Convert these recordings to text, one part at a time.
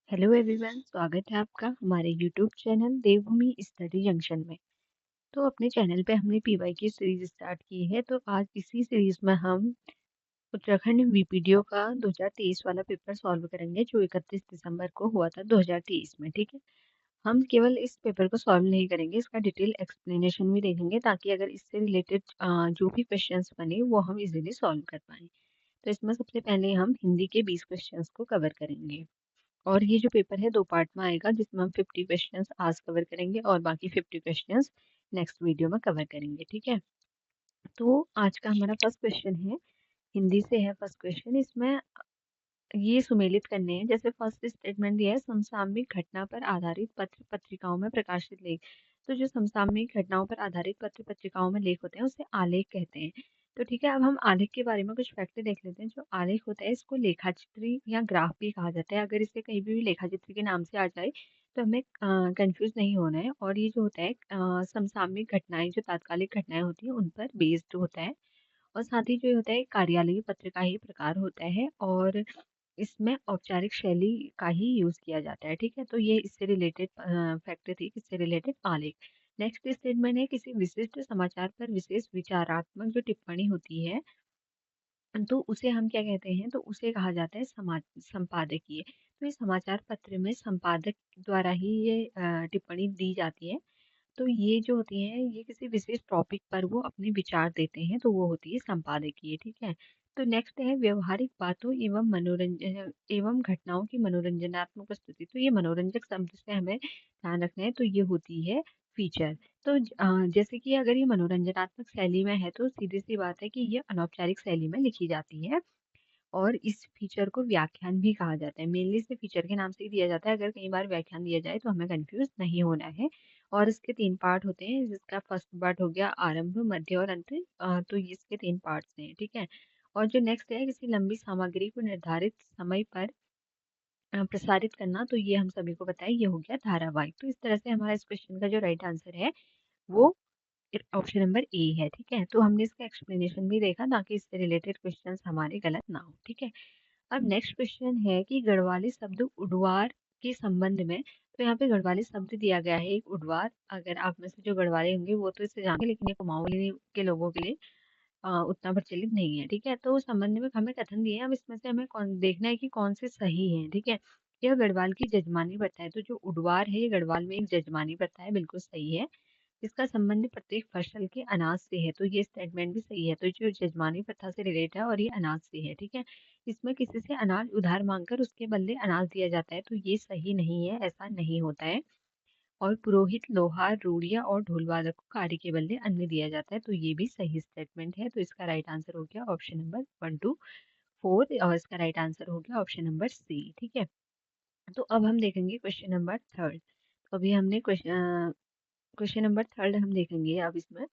Hello everyone, स्वागत है आपका हमारे यूट्यूब चैनल देवभूमि स्टडी जंक्शन में। तो अपने चैनल पे हमने पीवाई की सीरीज स्टार्ट की है। तो आज इसी सीरीज में हम उत्तराखंड वीपीडीओ का 2023 वाला पेपर सॉल्व करेंगे जो 31 दिसंबर को हुआ था 2023 में। ठीक है, हम केवल इस पेपर को सॉल्व नहीं करेंगे, इसका डिटेल एक्सप्लेनेशन भी देखेंगे ताकि अगर इससे रिलेटेड जो भी क्वेश्चंस बने वो हम इजीली सॉल्व कर पाएँ। तो इसमें सबसे पहले हम हिंदी के 20 क्वेश्चंस को कवर करेंगे और ये जो पेपर है 2 पार्ट में आएगा जिसमें हम 50 क्वेश्चंस आज कवर करेंगे और बाकी 50 क्वेश्चंस नेक्स्ट वीडियो में कवर करेंगे। ठीक है, तो आज का हमारा फर्स्ट क्वेश्चन है, हिंदी से है फर्स्ट क्वेश्चन। इसमें ये सुमेलित करने हैं। जैसे फर्स्ट स्टेटमेंट दिया है, समसामयिक घटना पर आधारित पत्र पत्रिकाओं में प्रकाशित लेख। तो जो समसामयिक घटनाओं पर आधारित पत्र पत्रिकाओं में लेख होते हैं उसे आलेख कहते हैं। तो ठीक है, अब हम आलेख के बारे में कुछ फैक्ट देख लेते हैं। जो आलेख होता है इसको लेखाचित्र या ग्राफ भी कहा जाता है। अगर इसे कहीं भी लेखाचित्र के नाम से आ जाए तो हमें कंफ्यूज नहीं होना है। और ये जो होता है समसामयिक घटनाएं, जो तात्कालिक घटनाएं होती हैं उन पर बेस्ड होता है। और साथ ही जो होता है कार्यालयीय पत्र का ही प्रकार होता है और इसमें औपचारिक शैली का ही यूज किया जाता है। ठीक है, तो ये इससे रिलेटेड फैक्ट थी, इससे रिलेटेड आलेख। नेक्स्ट स्टेटमेंट है, किसी विशिष्ट समाचार पर विशेष विचारात्मक जो टिप्पणी होती है तो उसे हम क्या कहते हैं, तो उसे कहा जाता है समाज संपादकीय। तो ये समाचार पत्र में संपादक द्वारा ही ये टिप्पणी दी जाती है। तो ये जो होती हैं ये किसी विशेष टॉपिक पर वो अपने विचार देते हैं, तो वो होती है संपादकीय। ठीक है, तो नेक्स्ट है व्यवहारिक बातों एवं मनोरंजन एवं घटनाओं की मनोरंजनात्मक प्रस्तुति। तो ये मनोरंजक शब्द से हमें ध्यान रखना है, तो ये होती है फीचर। तो जैसे कि अगर ये मनोरंजनात्मक शैली में है तो सीधी सी बात है कि ये अनौपचारिक शैली में लिखी जाती है। और इस फीचर को व्याख्यान भी कहा जाता है। मेनली इसे फीचर के नाम से ही दिया जाता है। अगर कई बार व्याख्यान दिया जाए तो हमें कंफ्यूज नहीं होना है। और इसके 3 पार्ट होते हैं, जिसका फर्स्ट पार्ट हो गया आरंभ, मध्य और अंत। तो ये इसके 3 पार्ट्स हैं। ठीक है, और जो नेक्स्ट है, किसी लंबी सामग्री को निर्धारित समय पर प्रसारित करना। तो ये हम सभी को पता है, ये हो गया धारावाहिक। तो इस तरह से हमारा इस क्वेश्चन का जो राइट आंसर है वो ऑप्शन नंबर ए है। ठीक है, तो हमने इसका एक्सप्लेनेशन भी देखा ताकि इससे रिलेटेड क्वेश्चंस हमारे गलत ना हो। ठीक है, अब नेक्स्ट क्वेश्चन है कि गढ़वाली शब्द उडवार के संबंध में। तो यहाँ पे गढ़वाली शब्द दिया गया है एक उडवार। अगर आप में से जो गढ़वाली होंगे वो तो इसे जानते हैं, लेकिन ये कुमाऊनी के लोगों के लिए उतना प्रचलित नहीं है। ठीक है, तो उस संबंध में हमें कथन दिए हैं। अब इसमें से हमें कौन देखना है कि कौन से सही है। ठीक है, यह गढ़वाल की जजमानी प्रथा है। तो जो उडवार है ये गढ़वाल में एक जजमानी प्रथा है, बिल्कुल सही है। इसका संबंध प्रत्येक फसल के अनाज से है। तो ये स्टेटमेंट भी सही है। तो जो जजमानी प्रथा से रिलेटेड है और ये अनाज से है। ठीक है, इसमें किसी से अनाज उधार मांगकर उसके बदले अनाज दिया जाता है, तो ये सही नहीं है, ऐसा नहीं होता है। और पुरोहित, लोहार, रूढ़िया और ढोलवादक को कार्य के बदले अन्न दिया जाता है, तो ये भी सही स्टेटमेंट है। तो इसका राइट आंसर हो गया ऑप्शन नंबर 1 to 4 और इसका राइट आंसर हो गया ऑप्शन नंबर सी। ठीक है, तो अब हम देखेंगे क्वेश्चन नंबर थर्ड। तो अभी हमने क्वेश्चन नंबर थर्ड हम देखेंगे अब इसमें।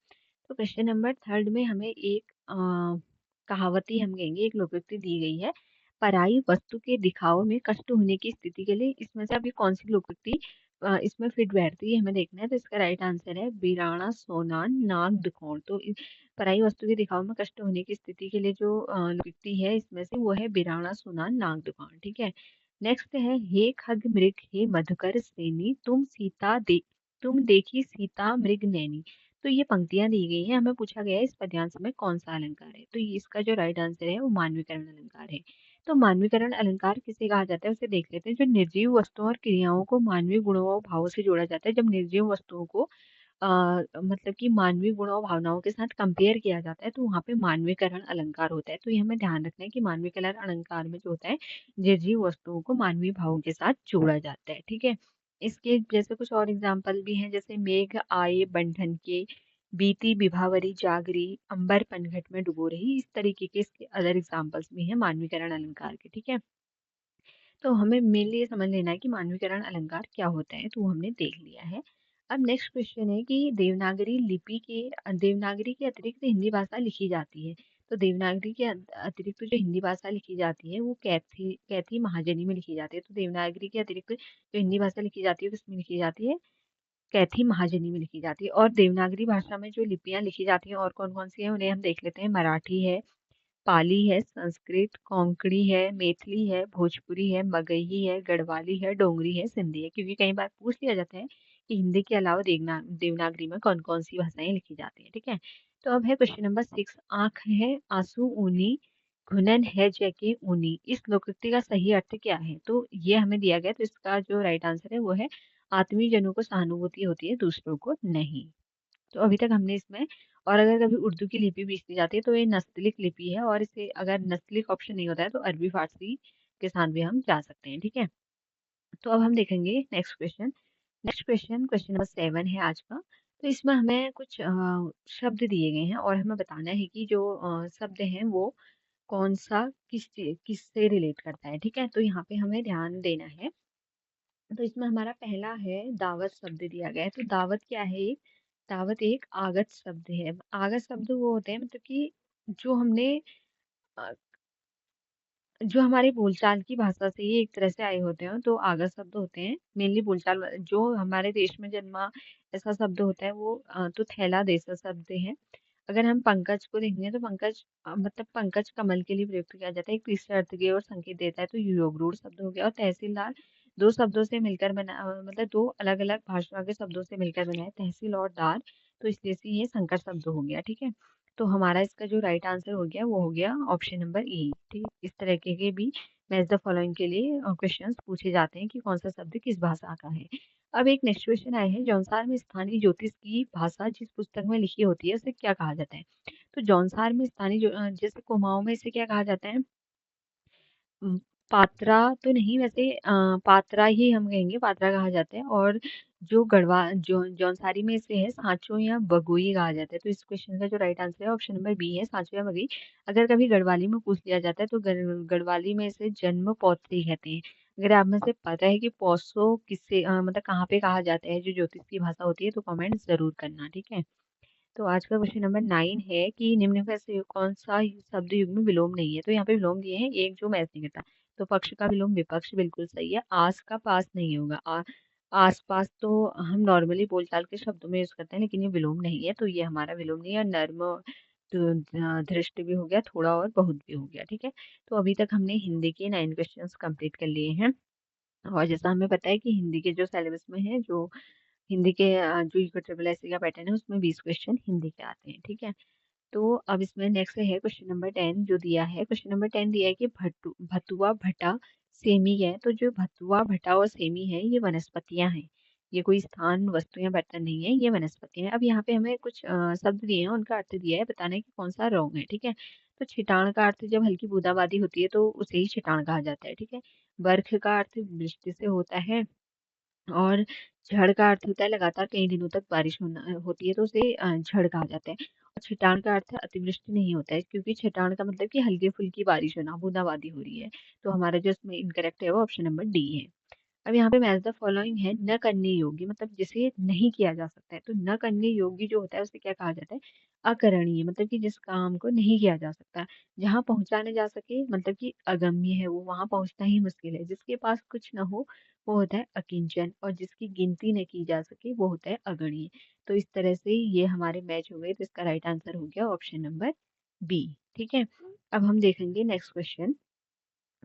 तो क्वेश्चन नंबर थर्ड में हमें एक कहावती हम कहेंगे, एक लोकोक्ति दी गई है, पराई वस्तु के दिखाव में कष्ट होने की स्थिति के लिए। इसमें से अभी कौन सी लोकोक्ति इसमें फिट बैठती है हमें देखना है। तो इसका राइट आंसर है बिराना सोनान नाग दुखोर। तो पराई वस्तु के दिखाव में कष्ट होने की स्थिति के लिए जो लोकोक्ति है इसमें से वो है बिराना सोनान नाग दुखोर। ठीक है, नेक्स्ट है, हे खग मृग हे मधुकर श्रेणी तुम देखी सीता मृग नैनी। तो ये पंक्तियां दी गई हैं, हमें पूछा गया है इस पद्यांश में कौन सा अलंकार है। तो ये इसका जो राइट आंसर है वो मानवीकरण अलंकार है। तो मानवीकरण अलंकार किसे कहा जाता है उसे देख लेते हैं। जो निर्जीव वस्तुओं और क्रियाओं को मानवीय गुणों और भावों से जोड़ा जाता है। जब निर्जीव वस्तुओं को मतलब कि मानवीय गुणों और भावनाओं के साथ कंपेयर किया जाता है तो वहाँ पे मानवीकरण अलंकार होता है। तो ये हमें ध्यान रखना है कि मानवीकरण अलंकार में जो होता है निर्जीव वस्तुओं को मानवीय भावों के साथ जोड़ा जाता है। ठीक है, इसके जैसे कुछ और एग्जाम्पल भी हैं, जैसे मेघ आए बंधन के, बीती विभावरी जागरी, अंबर पनघट में डुबो रही। इस तरीके के इसके अदर एग्जाम्पल्स भी हैं मानवीकरण अलंकार के। ठीक है, तो हमें मेनली ये समझ लेना है कि मानवीकरण अलंकार क्या होता है, तो वो हमने देख लिया है। अब नेक्स्ट क्वेश्चन है कि देवनागरी के अतिरिक्त हिंदी भाषा लिखी जाती है। तो देवनागरी के अतिरिक्त जो हिंदी भाषा लिखी जाती है वो कैथी कैथी महाजनी में लिखी जाती है। तो देवनागरी के अतिरिक्त जो हिंदी भाषा लिखी जाती है किसमें लिखी जाती है, कैथी महाजनी में लिखी जाती है। और देवनागरी भाषा में जो लिपियां लिखी जाती हैं और कौन कौन सी है उन्हें हम देख लेते हैं। मराठी है, पाली है, संस्कृत, कोंकणी है, मैथिली है, भोजपुरी है, मगही है, गढ़वाली है, डोगरी है, सिंधी है। क्योंकि कई बार पूछ लिया जाता है कि हिंदी के अलावा देवनागरी में कौन कौन सी भाषाएं लिखी जाती हैं। ठीक है, तो अब है क्वेश्चन नंबर 6। आंख है आंसू ऊनी, घुनन है जैके ऊनी, इस लोकोक्ति का सही अर्थ क्या है? तो ये हमें दिया गया, तो इसका जो राइट आंसर है वो है आत्मीयजनों को सहानुभूति होती है, दूसरों को नहीं। तो अभी तक हमने इसमें, और अगर कभी उर्दू की लिपि पूछ ली जाती है तो ये नस्तलिक लिपि है, और इसे अगर नस्तलिक ऑप्शन नहीं होता है तो अरबी फारसी के साथ भी हम जा सकते हैं। ठीक है, तो अब हम देखेंगे next question. Next question, question number 7 है आज का। तो इसमें हमें कुछ शब्द दिए गए हैं और हमें बताना है कि जो शब्द हैं वो कौन सा किससे रिलेट करता है। ठीक है, तो यहाँ पे हमें ध्यान देना है। तो इसमें हमारा पहला है दावत शब्द दिया गया है। तो दावत क्या है? एक दावत एक आगत शब्द है। आगत शब्द वो होते हैं मतलब कि जो हमने अ, जो हमारी बोलचाल की भाषा से ही एक तरह से आए होते हैं, तो आगत शब्द होते हैं मेनली बोलचाल जो हमारे देश में जन्मा ऐसा शब्द होता है वो तो थैला देसा शब्द है। अगर हम पंकज को देखेंगे तो पंकज मतलब पंकज कमल के लिए प्रयुक्त किया जाता है, एक तीसरे अर्थ की ओर संकेत देता है, तो योगरूढ़ शब्द हो गया। और तहसीलदार दो शब्दों से मिलकर बना मतलब दो अलग अलग भाषा के शब्दों से मिलकर बना है, तहसील और दार, तो इसलिए से ये संकर शब्द हो गया। ठीक है, तो हमारा इसका जो राइट आंसर हो गया वो हो गया ऑप्शन नंबर ए। ठीक, इस तरह के भी मैच द फॉलोइंग के लिए क्वेश्चंस पूछे जाते हैं कि कौन सा शब्द किस भाषा का है। अब एक नेक्स्ट क्वेश्चन आया है, जौनसार में स्थानीय ज्योतिष की भाषा जिस पुस्तक में लिखी होती है उसे क्या कहा जाता है? तो जौनसार में स्थानीय जैसे कुमाऊं में इसे क्या कहा जाता है? उम, पात्रा तो नहीं, वैसे पात्रा ही हम कहेंगे, पात्रा कहा जाता है। और जो गढ़वा जो जौनसारी में इसे है सांचो या बगुई कहा जाता है। तो इस क्वेश्चन का जो राइट आंसर है ऑप्शन नंबर बी है, सांचो या बगुई। अगर कभी गढ़वाली में पूछ लिया जाता है तो गढ़वाली में इसे जन्म पौत्री कहते हैं। अगर आप में से पता है कि पौसो किससे मतलब कहाँ पे कहा जाता है जो ज्योतिष की भाषा होती है, तो कमेंट जरूर करना। ठीक है, तो आज का क्वेश्चन नंबर 9 है कि निम्न में से कौन सा शब्द युग्म में विलोम नहीं है? तो यहाँ पे विलोम दिए हैं, एक जो मैच नहीं करता। तो पक्ष का विलोम विपक्ष बिल्कुल सही है। आस का पास नहीं होगा। आस पास तो हम नॉर्मली बोलचाल के शब्दों में यूज करते हैं, लेकिन ये विलोम नहीं है, तो ये हमारा विलोम नहीं है। नर्म तो धृष्ट भी हो गया, थोड़ा और बहुत भी हो गया। ठीक है, तो अभी तक हमने हिंदी के 9 क्वेश्चंस कंप्लीट कर लिए हैं। और जैसा हमें पता है कि हिंदी के जो सिलेबस में है, जो हिंदी के जो इको ट्रिपल एस का पैटर्न है उसमें 20 क्वेश्चन हिंदी के आते हैं। ठीक है, तो अब इसमें नेक्स्ट है क्वेश्चन नंबर 10 जो दिया है। क्वेश्चन नंबर 10 दिया है कि भतुआ भटा सेमी है। तो जो भतुआ भटा और सेमी है ये वनस्पतियां हैं, ये कोई स्थान वस्तु या बर्तन नहीं है, ये वनस्पतियां हैं। अब यहाँ पे हमें कुछ शब्द दिए हैं, उनका अर्थ दिया है, बताना है कि कौन सा रॉन्ग है। ठीक है, तो छिटाण का अर्थ जब हल्की बूंदाबांदी होती है तो उसे ही छिटाण कहा जाता है। ठीक है, बर्फ का अर्थ वृष्टि से होता है, और झड़ का अर्थ होता है लगातार कई दिनों तक बारिश होती है, तो उसे झड़ कहा जाता है। और छिटान का अर्थ अतिवृष्टि नहीं होता है, क्योंकि छिटान का मतलब कि हल्की फुल्की बारिश होना, बूंदाबांदी हो रही है। तो हमारा जो इसमें इनकरेक्ट है वो ऑप्शन नंबर डी है। अब यहाँ पे मैच द फॉलोइंग है, न करने योग्य मतलब जिसे नहीं किया जा सकता है। तो न करने योग्य जो होता है उसे क्या कहा जाता है? अकरणीय, मतलब कि जिस काम को नहीं किया जा सकता। जहाँ पहुंचा न जा सके मतलब कि अगम्य है वो, वहां पहुंचना ही मुश्किल है। जिसके पास कुछ न हो वो होता है अकिंचन, और जिसकी गिनती न की जा सके वो होता है अगणीय। तो इस तरह से ये हमारे मैच हो गए, तो इसका राइट आंसर हो गया ऑप्शन नंबर बी। ठीक है, अब हम देखेंगे नेक्स्ट क्वेश्चन।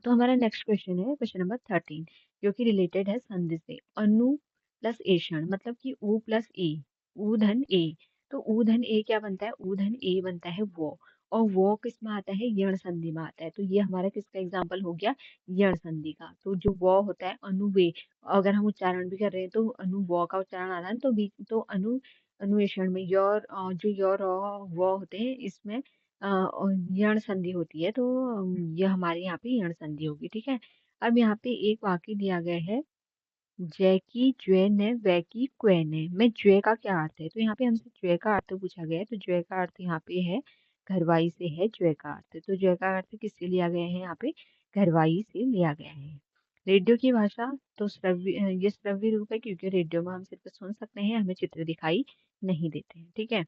तो हमारा नेक्स्ट क्वेश्चन है क्वेश्चन नंबर 13, जो कि रिलेटेड है संधि से। अनु प्लस एषण मतलब कि ऊ प्लस ए, ऊ धन ए। तो ऊ धन ए क्या बनता है? ऊ धन ए बनता है वो, और वो किस में आता है? यण संधि में आता है। तो ये हमारा किसका एग्जाम्पल हो गया? यण संधि का। तो जो वो होता है अनुवे, अगर हम उच्चारण भी कर रहे हैं तो अनु वो का उच्चारण आता है, तो बीच तो अनुएषण में योर जो योर और वो होते हैं इसमें और यण संधि होती है, तो ये हमारे यहाँ पे यण संधि होगी। ठीक है, अब यहाँ पे एक वाक्य दिया गया है, जय की ज्वे ने वै की क्वे ने में ज्वे का क्या अर्थ है? तो यहाँ पे हमसे ज्वे का अर्थ पूछा गया है, तो ज्वे का अर्थ यहाँ पे है घरवाई से है ज्वे का अर्थ। तो ज्वे का अर्थ किससे लिया गया है? यहाँ पे घरवाई से लिया गया है। रेडियो की भाषा तो श्रव्य, ये श्रव्य रूप है, क्योंकि रेडियो में हम सिर्फ सुन सकते हैं, हमें चित्र दिखाई नहीं देते हैं। ठीक है,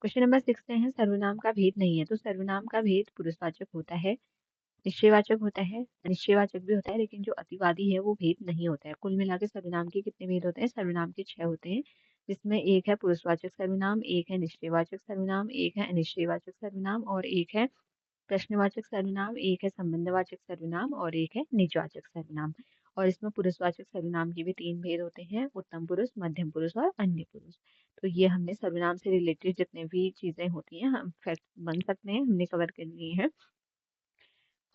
क्वेश्चन नंबर 6 है, सर्वनाम का भेद नहीं है। तो सर्वनाम का भेद पुरुषवाचक होता है, निश्चयवाचक होता है, अनिश्चयवाचक भी होता है, लेकिन जो अतिवादी है वो भेद नहीं होता है। कुल मिला के सर्वनाम के कितने भेद होते हैं? सर्वनाम के 6 होते हैं, जिसमें एक है पुरुषवाचक सर्वनाम, एक है निश्चयवाचक सर्वनाम, एक है अनिश्चयवाचक सर्वनाम, और एक है प्रश्नवाचक सर्वनाम, एक है संबंधवाचक सर्वनाम और एक है निजवाचक सर्वनाम। और इसमें पुरुषवाचक सर्वनाम के भी तीन भेद होते हैं, उत्तम पुरुष, मध्यम पुरुष और अन्य पुरुष। तो ये हमने सर्वनाम से रिलेटेड जितने भी चीजें होती हैं, हम फैक्ट बन सकते हैं, हमने कवर कर लिए हैं।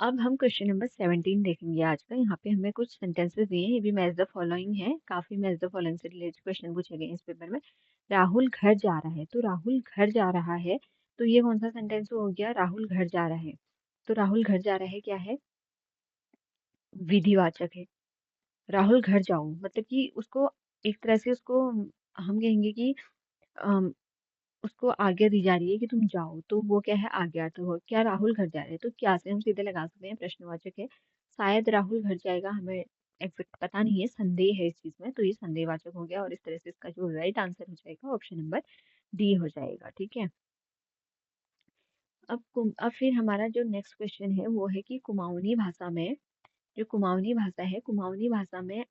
अब हम क्वेश्चन नंबर 17 देखेंगे आज का। यहाँ पे हमें कुछ सेंटेंसेस दिए हैं, ये भी मैच द फॉलोइंग है। काफी मैच द फॉलोइंग से रिलेटेड क्वेश्चन पूछे गए हैं इस पेपर में। राहुल घर जा रहा है, तो राहुल घर जा रहा है, तो ये कौन सा सेंटेंस हो गया? राहुल घर जा रहा है। तो राहुल घर जा रहा है क्या है? विधिवाचक है। राहुल घर जाओ मतलब कि उसको एक तरह से उसको हम कहेंगे कि अम, उसको आज्ञा दी जा रही है कि तुम जाओ, तो वो क्या है? आज्ञा। तो वो क्या? राहुल घर जा रहे हैं, तो क्या से हम सीधे लगा सकते हैं, प्रश्नवाचक है। शायद राहुल घर जाएगा, हमें एग्जैक्ट पता नहीं है, संदेह है इस चीज में, तो ये संदेहवाचक हो गया और इस तरह से इसका जो राइट आंसर हो जाएगा ऑप्शन नंबर डी हो जाएगा। ठीक है। अब फिर हमारा जो नेक्स्ट क्वेश्चन है वो है कि कुमाऊनी भाषा में, जो कुमाऊनी भाषा है, कुमाऊनी भाषा में,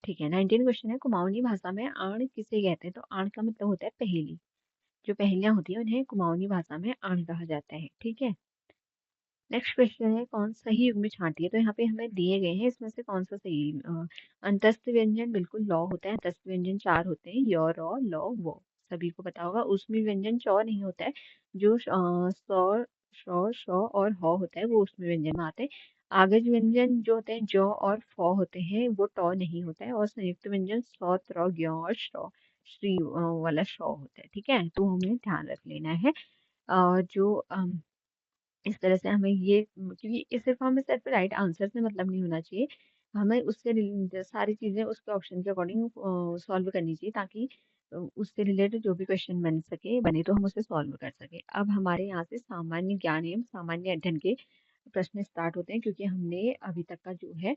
ठीक है, 19 क्वेश्चन है। कुमाऊनी भाषा में आण किसे कहते हैं? तो आण का मतलब होता है पहेली। जो पहेलियां होती हैं उन्हें कुमाऊनी भाषा में आण कहा जाता है। ठीक है। नेक्स्ट क्वेश्चन है, कौन सही युग्म छांटिए? तो यहाँ पे हमें दिए गए हैं, इसमें से कौन सा सही? अंतस्थ व्यंजन बिल्कुल लौ होता है। अंतस्थ व्यंजन चार होते हैं, य, र, ल, व, सभी को पता होगा। उसमें व्यंजन चौ नहीं होता है। जो सौ, श, और ह होता है वो उसमें व्यंजन में आते हैं। आगज व्यंजन जो होते हैं ज और फ होते हैं, वो ट नहीं होता है। और संयुक्त व्यंजन स, त्र, ज्ञ और श्री वाला श होता है। ठीक है, तो हमें ध्यान रख लेना है। जो इस तरह से हमें ये, क्योंकि इस सिर्फ हमें सिर्फ राइट आंसर से मतलब नहीं होना चाहिए, हमें उससे सारी चीजें उसके ऑप्शन के अकॉर्डिंग सॉल्व करनी चाहिए, ताकि उससे रिलेटेड जो भी क्वेश्चन बन सके बने तो हम उसे सॉल्व कर सके। अब हमारे यहाँ से सामान्य ज्ञान एवं सामान्य अध्ययन के प्रश्न स्टार्ट होते हैं, क्योंकि हमने अभी तक का जो है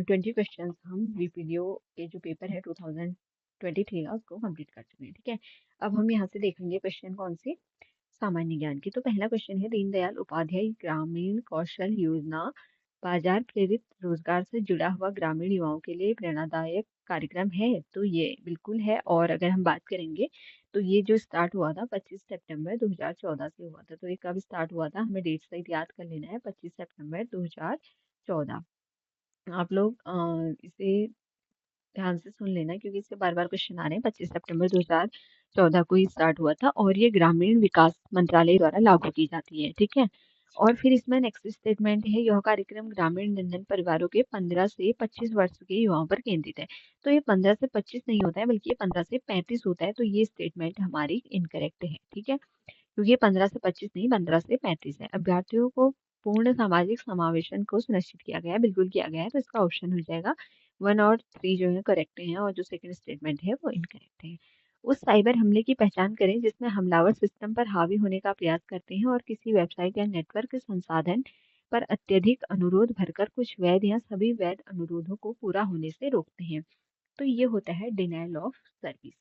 20 क्वेश्चन हम वीपीडीओ के जो पेपर है 2023 का उसको कंप्लीट कर चुके हैं। ठीक है। अब हम यहाँ से देखेंगे क्वेश्चन कौन से सामान्य ज्ञान की। तो पहला क्वेश्चन है, दीनदयाल उपाध्याय ग्रामीण कौशल योजना बाजार प्रेरित रोजगार से जुड़ा हुआ ग्रामीण युवाओं के लिए प्रेरणादायक कार्यक्रम है? तो ये बिल्कुल है। और अगर हम बात करेंगे तो ये जो स्टार्ट हुआ था 25 सितंबर 2014 से हुआ था। तो ये कब स्टार्ट हुआ था, हमें डेट सहित याद कर लेना है, 25 सितंबर 2014। आप लोग इसे ध्यान से सुन लेना, क्योंकि इससे बार बार क्वेश्चन आ रहे हैं। 25 सितंबर 2014 को ही स्टार्ट हुआ था और ये ग्रामीण विकास मंत्रालय द्वारा लागू की जाती है। ठीक है। और फिर इसमें नेक्स्ट स्टेटमेंट है, यह कार्यक्रम ग्रामीण निर्धन परिवारों के 15 से 25 वर्ष के युवाओं पर केंद्रित है। तो ये 15 से 25 नहीं होता है, बल्कि ये 15 से 35 होता है। तो ये स्टेटमेंट हमारी इनकरेक्ट है। ठीक है, क्योंकि ये 15 से 25 नहीं, 15 से 35 है। अभ्यर्थियों को पूर्ण सामाजिक समावेशन को सुनिश्चित किया गया है, बिल्कुल किया गया है। तो इसका ऑप्शन हो जाएगा 1 और 3 जो है करेक्ट है, और जो सेकंड स्टेटमेंट है वो इनकरेक्ट है। उस साइबर हमले की पहचान करें जिसमें हमलावर सिस्टम पर हावी होने का प्रयास करते हैं और किसी वेबसाइट या नेटवर्क के संसाधन पर अत्यधिक अनुरोध भरकर कुछ वैध या सभी वैध अनुरोधों को पूरा होने से रोकते हैं। तो ये होता है डिनायल ऑफ सर्विस।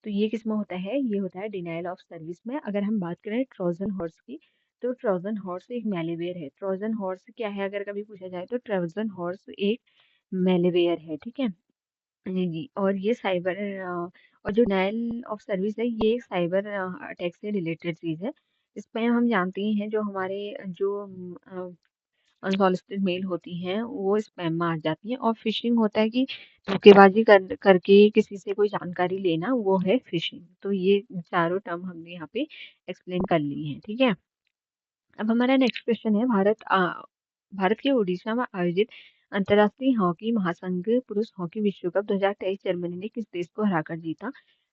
तो ये किसमें होता है? ये होता है डिनायल ऑफ सर्विस में। अगर हम बात करें ट्रोजन हॉर्स की, तो ट्रोजन हॉर्स एक मेलेवियर है। ट्रोजन हॉर्स क्या है अगर कभी पूछा जाए तो, ट्रोजन हॉर्स एक मेलेवियर है। ठीक है जी। और ये साइबर और जो डिनायल ऑफ सर्विस है, ये एक साइबर अटैक से रिलेटेड चीज है। इसमें हम जानते ही हैं, जो हमारे जो अनसॉलिसिटेड मेल होती हैं वो स्पैम में आ जाती हैं। और फिशिंग होता है कि धोखेबाजी करके किसी से कोई जानकारी लेना, वो है फिशिंग। तो ये चारों टर्म हमने यहाँ पे एक्सप्लेन कर ली हैं। ठीक है। अब हमारा नेक्स्ट क्वेश्चन है, भारत के उड़ीसा में आयोजित अंतर्राष्ट्रीय हॉकी महासंघ पुरुष हॉकी विश्व कप 2023 जर्मनी ने किस देश को हराकर जीता?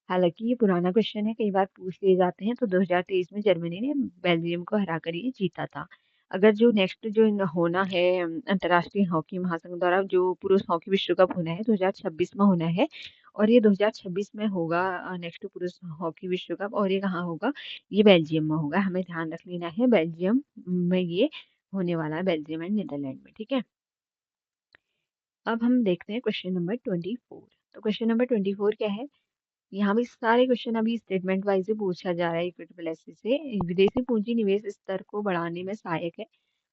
हालांकि ये पुराना क्वेश्चन है, कई बार पूछ लिए जाते हैं। तो 2023 में जर्मनी ने बेल्जियम को हराकर ये जीता था। अगर जो नेक्स्ट जो होना है अंतर्राष्ट्रीय हॉकी महासंघ द्वारा जो पुरुष हॉकी विश्व कप होना है 2026 में होना है, और ये 2026 में होगा नेक्स्ट पुरुष हॉकी विश्व कप। और ये कहाँ होगा? ये बेल्जियम में होगा। हमें ध्यान रख लेना है, बेल्जियम में ये होने वाला है, बेल्जियम एंड नीदरलैंड में। ठीक है। अब हम देखते हैं क्वेश्चन नंबर 24। तो क्वेश्चन नंबर 24 क्या है? यहाँ भी सारे क्वेश्चन अभी स्टेटमेंट वाइज ही पूछा जा रहा है इक्विटेबल एसेट से। विदेशी पूंजी निवेश स्तर को बढ़ाने में सहायक है,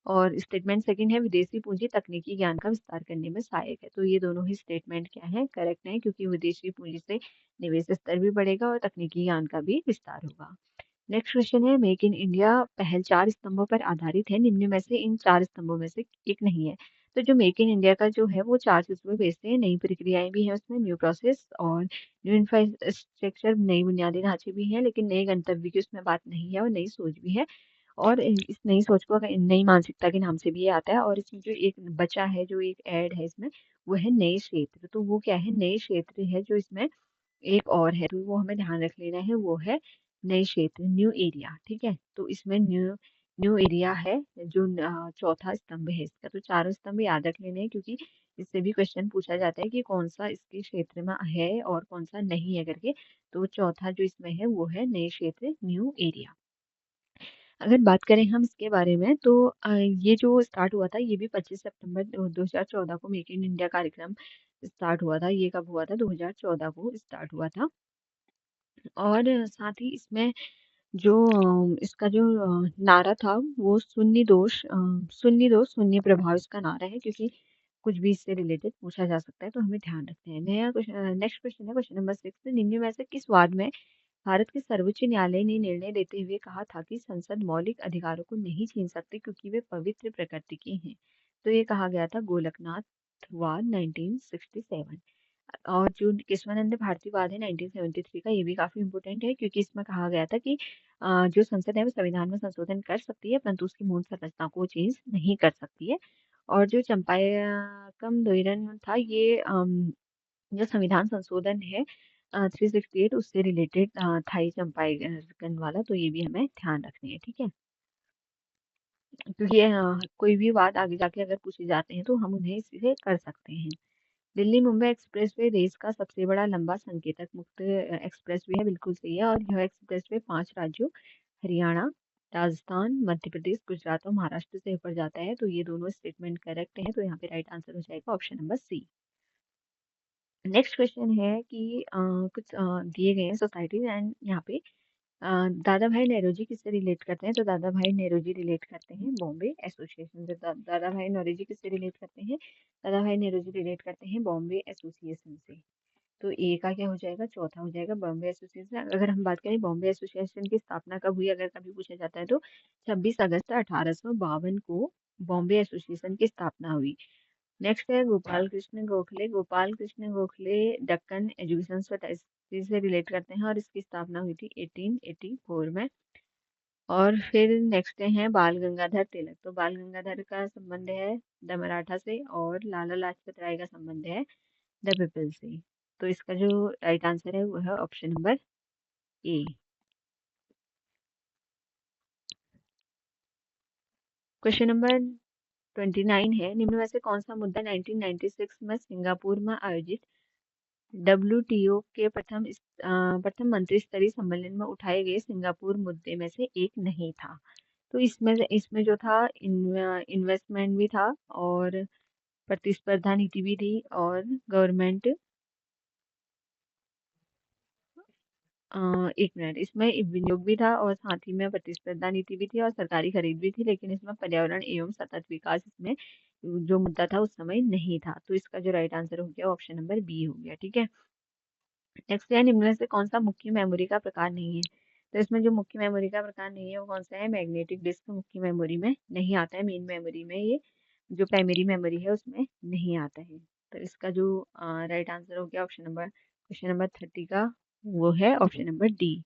और स्टेटमेंट सेकंड है, विदेशी पूंजी तकनीकी ज्ञान का विस्तार करने में सहायक है। तो ये दोनों ही स्टेटमेंट क्या है? करेक्ट है, क्योंकि विदेशी पूंजी से निवेश स्तर भी बढ़ेगा और तकनीकी ज्ञान का भी विस्तार होगा। नेक्स्ट क्वेश्चन है, मेक इन इंडिया पहल 4 स्तंभों पर आधारित है, निम्न में से इन 4 स्तंभों में से एक नहीं है। तो जो मेक इन इंडिया का जो है वो 4 चीजों पे बेस्ड है, नई प्रक्रियाएं भी हैं उसमें, न्यू प्रोसेस और न्यू इंफ्रास्ट्रक्चर, नई बुनियादी ढांचे भी हैं, लेकिन नए गंतव्य की उसमें बात नहीं है और नई सोच भी है। और इस नई सोच को नई मानसिकता के नाम से भी ये आता है। और इसमें जो एक बचा है, जो एक ऐड है इसमें, वो है नए क्षेत्र। तो वो क्या है, नए क्षेत्र है जो इसमें एक और है, तो वो हमें ध्यान रख लेना है, वो है नए क्षेत्र, न्यू एरिया। ठीक है, तो इसमें न्यू न्यू एरिया है जो चौथा स्तंभ है इसका। तो चारों स्तंभ याद रख लेने हैं, क्योंकि इससे भी क्वेश्चन पूछा जाता है कि कौन सा इसके क्षेत्र में है और कौन सा नहीं है करके। तो चौथा जो इसमें है वो है नए क्षेत्र, न्यू एरिया। अगर बात करें हम इसके बारे में, तो ये जो स्टार्ट हुआ था ये भी 25 सितंबर 2014 को मेक इन इंडिया कार्यक्रम स्टार्ट हुआ था। ये कब हुआ था, 2014 को स्टार्ट हुआ था। और साथ ही इसमें जो इसका जो नारा था वो शून्य दोष शून्य प्रभाव इसका नारा है, क्योंकि कुछ भी इससे रिलेटेड पूछा जा सकता है, तो हमें ध्यान रखते हैं। नया क्वेश्चन, नेक्स्ट क्वेश्चन है क्वेश्चन नंबर 6, निम्न में से किस वाद में भारत के सर्वोच्च न्यायालय ने निर्णय देते हुए कहा था कि संसद मौलिक अधिकारों को नहीं छीन सकती क्योंकि वे पवित्र प्रकृति के हैं। तो ये कहा गया था गोलकनाथ वाद 1967। और जो केशवानंद भारती वाद है 1973 का, ये भी काफी इंपोर्टेंट है, क्योंकि इसमें कहा गया था कि जो संसद है वो संविधान में संशोधन कर सकती है, परंतु उसकी मूल संरचना को चेंज नहीं कर सकती है। और जो चंपाकम दोइरन था, ये जो संविधान संशोधन है 368 उससे रिलेटेड था ये चंपाकन वाला। तो ये भी हमें ध्यान रखनी है, ठीक है, क्योंकि कोई भी बात आगे जाके अगर पूछे जाते हैं तो हम उन्हें इसी से कर सकते हैं। दिल्ली मुंबई एक्सप्रेसवे देश का सबसे बड़ा लंबा संकेतक मुक्त एक्सप्रेसवे है, बिल्कुल सही है। और यह एक्सप्रेसवे 5 राज्यों हरियाणा, राजस्थान, मध्य प्रदेश, गुजरात और महाराष्ट्र से होकर जाता है। तो ये दोनों स्टेटमेंट करेक्ट है, तो यहाँ पे राइट आंसर हो जाएगा option number C. Next question है कि कुछ दिए गए हैं सोसाइटीज, एंड यहाँ पे दादा भाई नेरोजी किससे रिलेट करते हैं। तो दादा भाई नेरोजी रिलेट करते हैं बॉम्बे एसोसिएशन से। दादा भाई नौरोजी किससे रिलेट करते हैं, दादा भाई नेरोजी रिलेट करते हैं बॉम्बे एसोसिएशन से। तो ए का क्या हो जाएगा, चौथा हो जाएगा बॉम्बे एसोसिएशन। अगर हम बात करें बॉम्बे एसोसिएशन की स्थापना कब हुई, अगर कभी पूछा जाता है, तो 26 अगस्त 1852 को बॉम्बे एसोसिएशन की स्थापना हुई। नेक्स्ट है गोपाल कृष्ण गोखले। गोपाल कृष्ण गोखले दक्कन एजुकेशन सोसाइटी से रिलेट करते हैं और इसकी स्थापना हुई थी 1884 में। और फिर नेक्स्ट है बाल गंगाधर तिलक। तो बाल गंगाधर का संबंध है द मराठा से, और लाला लाजपत राय का संबंध है द पीपल से। तो इसका जो राइट आंसर है वो है option number A. Question number 29 है, निम्न में से कौन सा मुद्दा 1996 में सिंगापुर में आयोजित डब्ल्यूटीओ के प्रथम मंत्री स्तरीय सम्मेलन में उठाए गए सिंगापुर मुद्दे में से एक नहीं था। तो इसमें जो था इन्वेस्टमेंट भी था, और प्रतिस्पर्धा नीति भी थी, और गवर्नमेंट एक मिनट, इसमें विनियोग भी था, और साथ ही में प्रतिस्पर्धा नीति भी थी, और सरकारी खरीद भी थी, लेकिन इसमें पर्यावरण एवं सतत विकास इसमें जो मुद्दा था उस समय नहीं था। तो इसका जो राइट आंसर हो गया ऑप्शन नंबर बी हो गया, ठीक है। नेक्स्ट है, निम्न में से कौन सा मुख्य मेमोरी का प्रकार नहीं है। तो इसमें जो मुख्य मेमोरी का प्रकार नहीं है वो कौन सा है, मैग्नेटिक डिस्क मुख्य मेमोरी में नहीं आता है। मेन मेमोरी में ये जो प्राइमरी मेमोरी है उसमें नहीं आता है। तो इसका जो राइट आंसर हो गया ऑप्शन नंबर, क्वेश्चन नंबर 30 का, वो है option number D.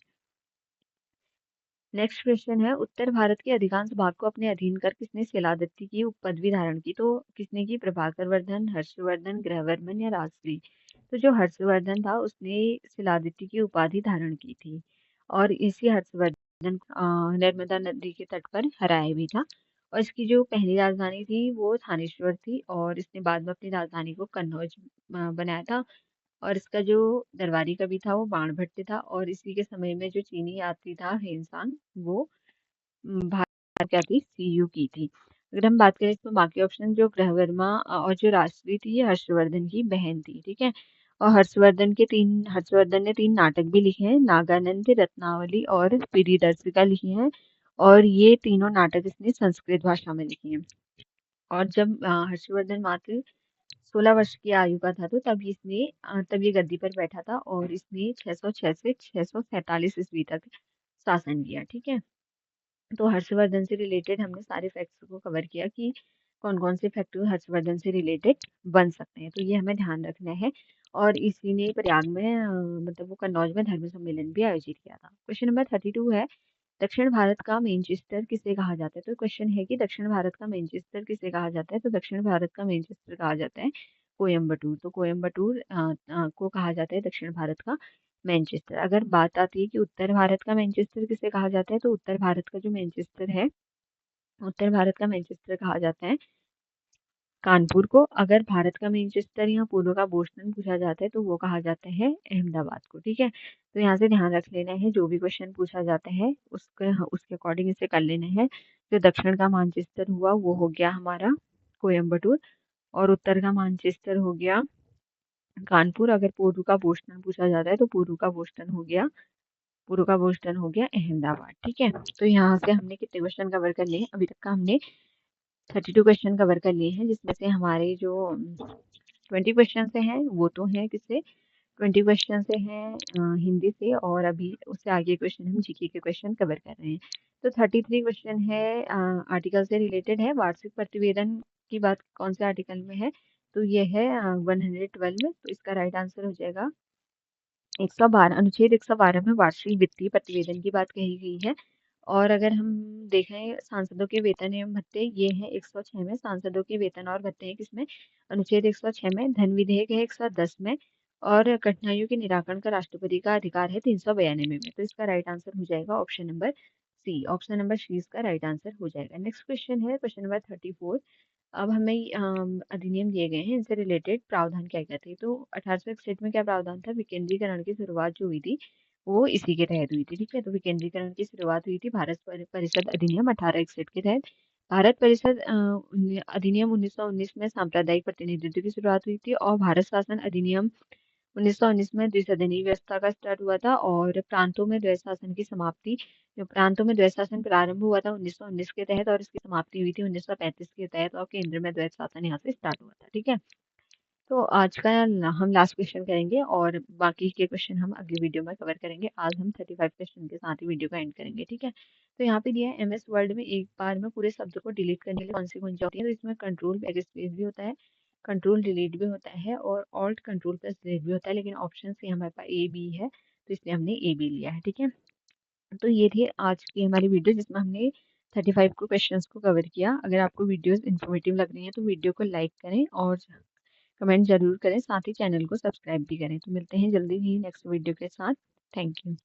Next question है, उत्तर भारत के अधिकांश भाग को अपने अधीन कर किसने शिलादित्य की उपपदवी धारण की। तो किसने की, प्रभाकर वर्धन, हर्षवर्धन, ग्रहवर्मन या राजश्री। तो जो हर्षवर्धन था उसने शिलादित्य की उपाधि धारण की थी, और इसी हर्षवर्धन नर्मदा नदी के तट पर हराया भी था। और इसकी जो पहली राजधानी थी वो थानेश्वर थी, और इसने बाद में अपनी राजधानी को कन्नौज बनाया था। और इसका जो दरबारी कवि था वो बाणभट्ट था, और इसी के समय में जो चीनी यात्री था हेनसांग, वो भारत क्या थी, सीयू की थी। अगर हम बात करें तो बाकी ऑप्शन, जो ग्रहवर्मा और जो राजश्री थी ये हर्षवर्धन की बहन थी, ठीक है। और हर्षवर्धन ने 3 नाटक भी लिखे हैं, नागानंद, रत्नावली और प्रियदर्शिका लिखी हैं। और ये तीनों नाटक इसने संस्कृत भाषा में लिखे हैं। और जब हर्षवर्धन मात्र 16 वर्ष की आयु का था, तो तब ये गद्दी पर बैठा था, और इसने 606 से 647 ईस्वी तक शासन किया। ठीक है, तो हर्षवर्धन से रिलेटेड हमने सारे फैक्ट्स को कवर किया कि कौन कौन से फैक्ट हर्षवर्धन से रिलेटेड बन सकते हैं, तो ये हमें ध्यान रखना है। और इसी ने प्रयाग में मतलब वो कन्नौज में धर्म सम्मेलन भी आयोजित किया था। क्वेश्चन नंबर 32 है, दक्षिण भारत का मैनचेस्टर किसे कहा जाता है? तो क्वेश्चन है कि दक्षिण भारत का मैनचेस्टर किसे कहा जाता है? तो दक्षिण भारत का मैनचेस्टर कहा जाता है कोयम्बटूर। तो कोयम्बटूर को कहा जाता है दक्षिण भारत का मैनचेस्टर। अगर बात आती है कि उत्तर भारत का मैनचेस्टर किसे कहा जाता है, तो उत्तर भारत का जो मैनचेस्टर है, उत्तर भारत का मैनचेस्टर कहा जाता है कानपुर को। अगर भारत का मैनचेस्टर या पूर्व का बोस्टन पूछा जाता है तो वो कहा जाता है अहमदाबाद को। ठीक है, तो यहाँ से ध्यान रख लेना है, जो भी क्वेश्चन पूछा जाता है उसके अकॉर्डिंग इसे कर लेना है। जो दक्षिण का मानचेस्टर हुआ वो हो गया हमारा कोयम्बटूर, और उत्तर का मानचेस्टर हो गया कानपुर। अगर पूर्व का बोस्टन पूछा जाता है तो पूर्व का बोस्टन हो गया अहमदाबाद। ठीक है, तो यहाँ से हमने कितने क्वेश्चन कवर कर लिए? अभी तक का हमने 32 क्वेश्चन कवर कर लिए हैं, जिसमें से हमारे जो 20 क्वेश्चन से हैं वो तो हैं किससे, 20 क्वेश्चन से हैं हिंदी से, और अभी उससे आगे क्वेश्चन हम जीके के क्वेश्चन कवर कर रहे हैं। तो 33 क्वेश्चन है आर्टिकल से रिलेटेड है। वार्षिक प्रतिवेदन की बात कौन से आर्टिकल में है? तो ये है 112 में। तो इसका राइट आंसर हो जाएगा 112, अनुच्छेद 112 में वार्षिक वित्तीय प्रतिवेदन की बात कही गई है। और अगर हम देखें सांसदों के वेतन एवं भत्ते, ये है 106 में। सांसदों के वेतन और भत्ते हैं किसमें? अनुच्छेद 106 में। धन विधेयक है 110 में। और कठिनाइयों के निराकरण का राष्ट्रपति का अधिकार है 392 में। तो इसका राइट आंसर हो जाएगा option number C. Option number C इसका राइट आंसर हो जाएगा। नेक्स्ट क्वेश्चन है क्वेश्चन नंबर 34। अब हमें अधिनियम दिए गए हैं, इनसे रिलेटेड प्रावधान क्या क्या थे? तो 1861 में क्या प्रावधान था? विकेंद्रीकरण की शुरुआत जो हुई थी वो इसी के तहत हुई थी। ठीक है, तो विकेंद्रीकरण की शुरुआत हुई थी भारत परिषद अधिनियम 1861 के तहत। भारत परिषद अधिनियम 1919 में सांप्रदायिक प्रतिनिधित्व की शुरुआत हुई थी। और भारत शासन अधिनियम 1919 में द्विसदनीय व्यवस्था का स्टार्ट हुआ था। और प्रांतों में द्वैध शासन की समाप्ति, जो प्रांतों में द्वैध शासन प्रारंभ हुआ था 1919 के तहत, और इसकी समाप्ति हुई थी 1935 के तहत, और केंद्र में द्वैध शासन यहाँ से स्टार्ट हुआ था। ठीक है, तो आज का हम लास्ट क्वेश्चन करेंगे, और बाकी के क्वेश्चन हम अगली वीडियो में कवर करेंगे। आज हम 35 क्वेश्चन के साथ ही वीडियो का एंड करेंगे। ठीक है, तो यहाँ पे दिया है एमएस वर्ड में एक बार में पूरे शब्द को डिलीट करने के लिए कौन सी कुंजी होती है? तो इसमें कंट्रोल बैकस्पेस भी होता है, कंट्रोल डिलीट भी होता है, और ऑल्ट कंट्रोल प्लस डिलीट भी होता है। लेकिन ऑप्शन से हमारे पास ए बी है, तो इसलिए हमने ए बी लिया है। ठीक है, तो ये थी आज की हमारी वीडियो, जिसमें हमने 35 को क्वेश्चंस को कवर किया। अगर आपको वीडियोस इन्फॉर्मेटिव लग रही है तो वीडियो को लाइक करें और कमेंट जरूर करें, साथ ही चैनल को सब्सक्राइब भी करें। तो मिलते हैं जल्दी ही नेक्स्ट वीडियो के साथ। Thank you.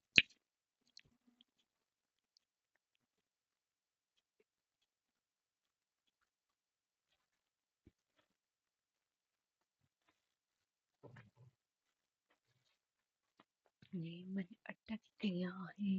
ये मन अटक गया है।